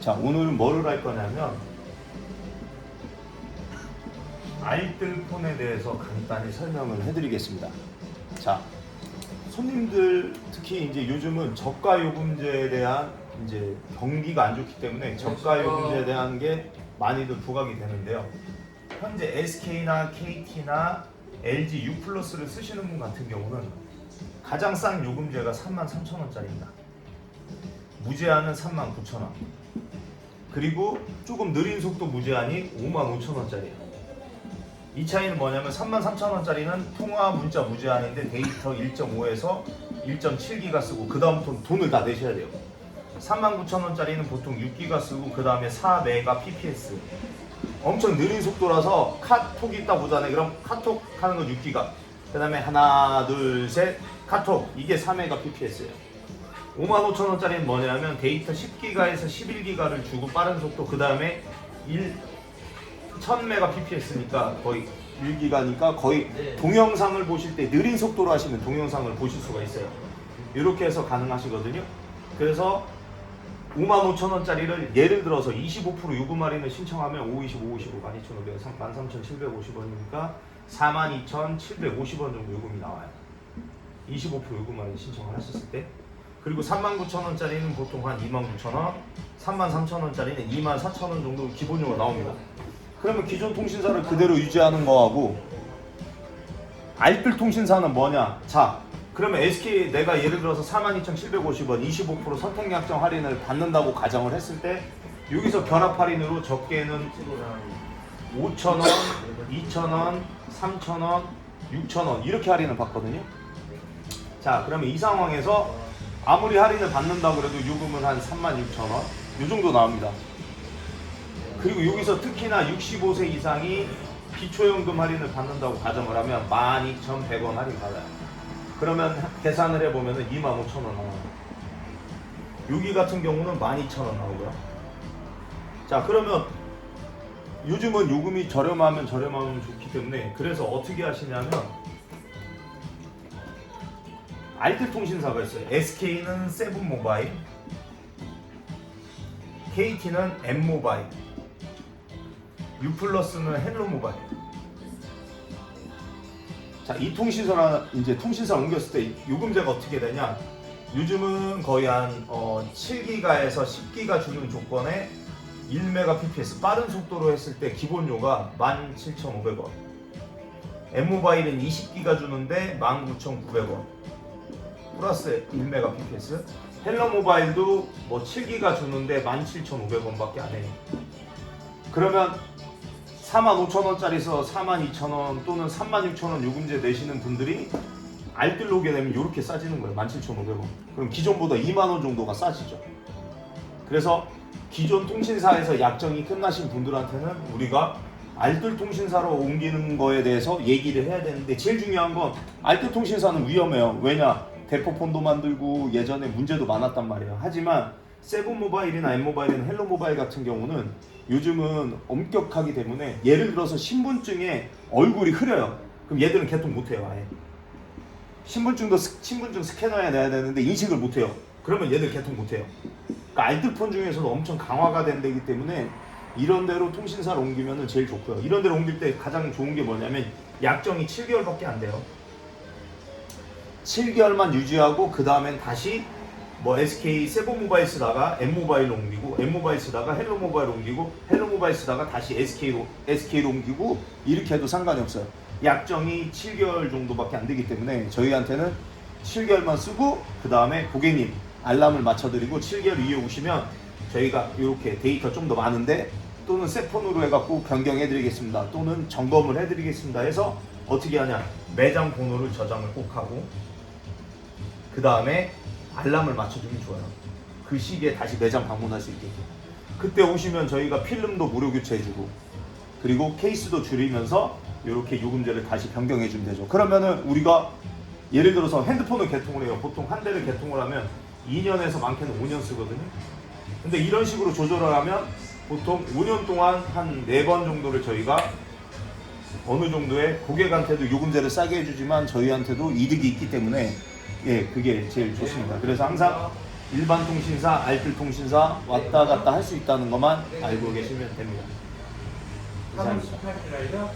자, 오늘은 뭐를 할 거냐면 알뜰폰에 대해서 간단히 설명을 해드리겠습니다. 자, 손님들 특히 이제 요즘은 저가 요금제에 대한 이제 경기가 안 좋기 때문에 저가 요금제에 대한 게 많이들 부각이 되는데요. 현재 SK나 KT나 LG U+를 쓰시는 분 같은 경우는 가장 싼 요금제가 33,000원짜리입니다. 무제한은 39,000원. 그리고 조금 느린 속도 무제한이 55,000원짜리예요. 이 차이는 뭐냐면 33,000원짜리는 통화 문자 무제한인데 데이터 1.5에서 1.7기가 쓰고 그 다음부터 돈을 다 내셔야 돼요. 39,000원짜리는 보통 6기가 쓰고 그 다음에 4메가 PPS. 엄청 느린 속도라서 카톡이 딱 오잖아요. 그럼 카톡 하는 건 6기가. 그 다음에 하나 둘 셋 카톡 이게 4메가 PPS예요. 55,000원짜리는 뭐냐면 데이터 10기가에서 11기가를 주고 빠른 속도 그 다음에 1000메가 PPS니까 거의 1기가니까 거의 동영상을 보실 때 느린 속도로 하시면 동영상을 보실 수가 있어요. 이렇게 해서 가능하시거든요. 그래서 55,000원짜리를 예를 들어서 25% 요금 할인을 신청하면 525, 55, 12,500, 13,750원이니까 42,750원 정도 요금이 나와요. 25% 요금 할인 신청을 하셨을 때. 그리고 39,000원짜리는 보통 한 29,000원, 33,000원짜리는 24,000원 정도 기본료가 나옵니다. 그러면 기존 통신사를 그대로 유지하는 거하고 알뜰 통신사는 뭐냐? 자, 그러면 SK 내가 예를 들어서 42,750원 25% 선택 약정 할인을 받는다고 가정을 했을 때 여기서 결합 할인으로 적게는 5,000원, 2,000원, 3,000원, 6,000원 이렇게 할인을 받거든요. 자, 그러면 이 상황에서 아무리 할인을 받는다고 그래도 요금은 한 36,000원 이 정도 나옵니다. 그리고 여기서 특히나 65세 이상이 기초연금 할인을 받는다고 가정을 하면 12,100원 할인 받아요. 그러면 계산을 해보면 25,000원 나와요. 여기 같은 경우는 12,000원 나오고요. 자, 그러면 요즘은 요금이 저렴하면 좋기 때문에 그래서 어떻게 하시냐면 알뜰 통신사가 있어요. SK는 세븐모바일, KT는 M모바일, U+는 헬로모바일. 자, 이 통신사랑 이제 통신사 옮겼을 때 요금제가 어떻게 되냐? 요즘은 거의 한 7기가에서 10기가 주는 조건에 1메가 PPS 빠른 속도로 했을 때 기본료가 17,500원. M모바일은 20기가 주는데 19,900원. 플러스 1메가 PPS. 헬로모바일도 뭐 7기가 주는데 17,500원밖에 안 해요. 그러면 45,000원짜리에서 42,000원 또는 36,000원 요금제 내시는 분들이 알뜰로 오게 되면 이렇게 싸지는 거예요. 17,500원. 그럼 기존보다 2만원 정도가 싸지죠. 그래서 기존 통신사에서 약정이 끝나신 분들한테는 우리가 알뜰 통신사로 옮기는 거에 대해서 얘기를 해야 되는데 제일 중요한 건 알뜰 통신사는 위험해요. 왜냐? 대포폰도 만들고 예전에 문제도 많았단 말이에요. 하지만 세븐모바일이나 M모바일이나 헬로모바일 같은 경우는 요즘은 엄격하기 때문에 예를 들어서 신분증에 얼굴이 흐려요. 그럼 얘들은 개통 못해요. 아예. 신분증 스캐너에 내야 되는데 인식을 못해요. 그러면 얘들 개통 못해요. 그러니까 알뜰폰 중에서도 엄청 강화가 된 데이기 때문에 이런 데로 통신사를 옮기면 제일 좋고요. 이런 데로 옮길 때 가장 좋은 게 뭐냐면 약정이 7개월밖에 안 돼요. 7개월만 유지하고 그 다음엔 다시 뭐 SK 세븐모바일 쓰다가 M모바일로 옮기고 M모바일 쓰다가 헬로모바일로 옮기고 헬로모바일 쓰다가 다시 SK로 옮기고 이렇게 해도 상관이 없어요. 약정이 7개월 정도밖에 안 되기 때문에 저희한테는 7개월만 쓰고 그 다음에 고객님 알람을 맞춰드리고 7개월 이후에 오시면 저희가 이렇게 데이터 좀 더 많은데 또는 새 폰으로 해갖고 변경해드리겠습니다 또는 점검을 해드리겠습니다 해서 어떻게 하냐 매장 번호를 저장을 꼭 하고 그 다음에 알람을 맞춰주면 좋아요. 그 시기에 다시 매장 방문할 수 있게. 그때 오시면 저희가 필름도 무료 교체해주고 그리고 케이스도 줄이면서 이렇게 요금제를 다시 변경해주면 되죠. 그러면은 우리가 예를 들어서 핸드폰을 개통을 해요. 보통 한 대를 개통을 하면 2년에서 많게는 5년 쓰거든요. 근데 이런 식으로 조절을 하면 보통 5년 동안 한 4번 정도를 저희가 어느 정도의 고객한테도 요금제를 싸게 해주지만 저희한테도 이득이 있기 때문에 예, 그게 제일 좋습니다. 그래서 항상 일반 통신사, 알뜰 통신사 왔다 갔다 할 수 있다는 것만 알고 계시면 됩니다. 하루 이상입니다. 18kg이요?